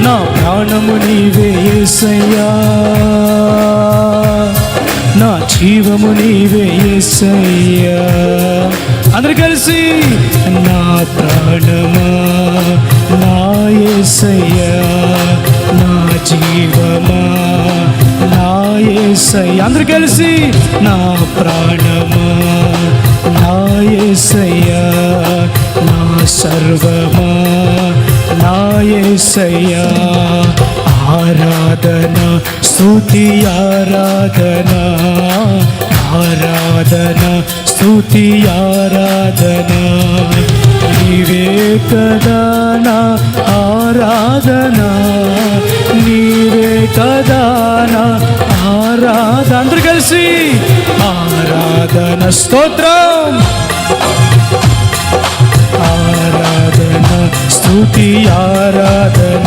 నా ప్రాణము నీవే యేసయ్యా, నా జీవము నీవే యేసయ్యా. అందరు కలిసి నా ప్రాణమా నా యేసయ్యా, నా జీవమా నా యేసయ్యా. అందరు కలిసి నా ప్రాణమా నా యేసయ్యా, నా సర్వమా నా యేసయ్యా. ఆరాధన స్తుతి ఆరాధన, ఆరాధన స్తుతి ఆరాధన, నీవే కదా నా ఆరాధన, నీవే కదా నా ఆరాధన. అందరూ కలిసి ఆరాధన స్తోత్రం, ఆరాధన స్తుతి ఆరాధన.